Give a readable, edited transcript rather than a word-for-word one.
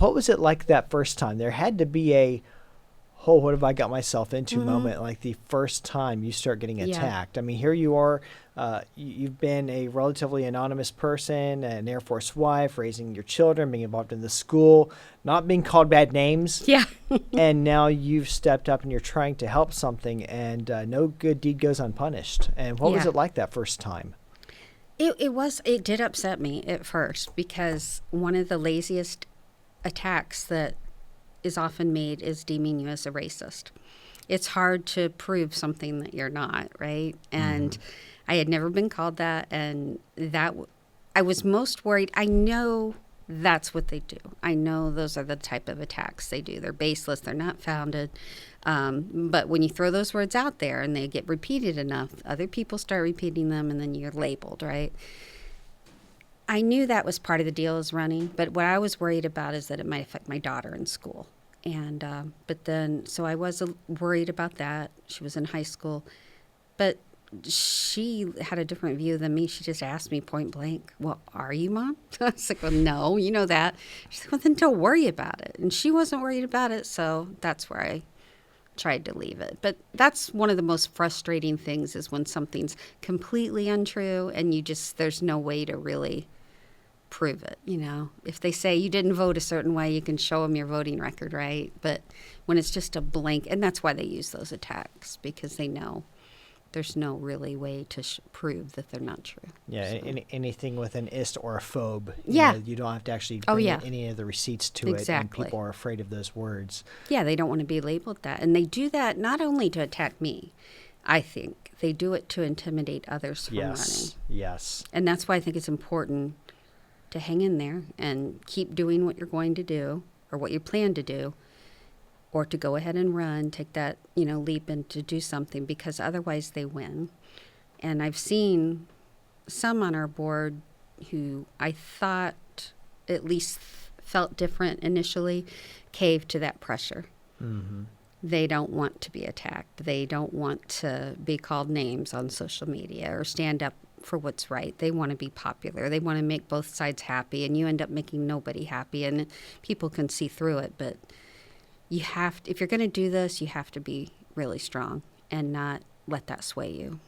What was it like that first time? There had to be a, oh, what have I got myself into moment, like the first time you start getting Yeah. attacked. I mean, here you are, you've been a relatively anonymous person, an Air Force wife, raising your children, being involved in the school, not being called bad names. Yeah. And now you've stepped up and you're trying to help something, and no good deed goes unpunished. And what was Yeah. it like that first time? It did upset me at first because one of the laziest attacks that is often made is deeming you as a racist. It's hard to prove something that you're not, right? And I had never been called that, and I was most worried. I know that's what they do. I know those are the type of attacks they do. They're baseless. They're not founded. But when you throw those words out there and they get repeated enough, other people start repeating them, and then you're labeled, right? I knew that was part of the deal as running, but what I was worried about is that it might affect my daughter in school. And but then, so I was worried about that. She was in high school, but she had a different view than me. She just asked me point blank, "Well, are you, Mom?" I was like, "Well, no, you know that." She said, "Well, then don't worry about it." And she wasn't worried about it, so that's where I tried to leave it. But that's one of the most frustrating things is when something's completely untrue and there's no way to really prove it. If they say you didn't vote a certain way, you can show them your voting record, right? But when it's just a blank, and that's why they use those attacks, because they know there's no really way to prove that they're not true. Yeah, So, anything with an ist or a phobe, yeah. you don't have to actually Oh, bring yeah. any of the receipts to it, and Exactly. people are afraid of those words. Yeah, they don't want to be labeled that. And they do that not only to attack me, I think. They do it to intimidate others from running. Yes. And that's why I think it's important to hang in there and keep doing what you're going to do or what you plan to do, or to go ahead and run, take that, leap and to do something, because otherwise they win. And I've seen some on our board who I thought at least felt different initially cave to that pressure. Mm-hmm. They don't want to be attacked. They don't want to be called names on social media or stand up for what's right. They want to be popular. They want to make both sides happy, and you end up making nobody happy, and people can see through it. But if you're going to do this, you have to be really strong and not let that sway you.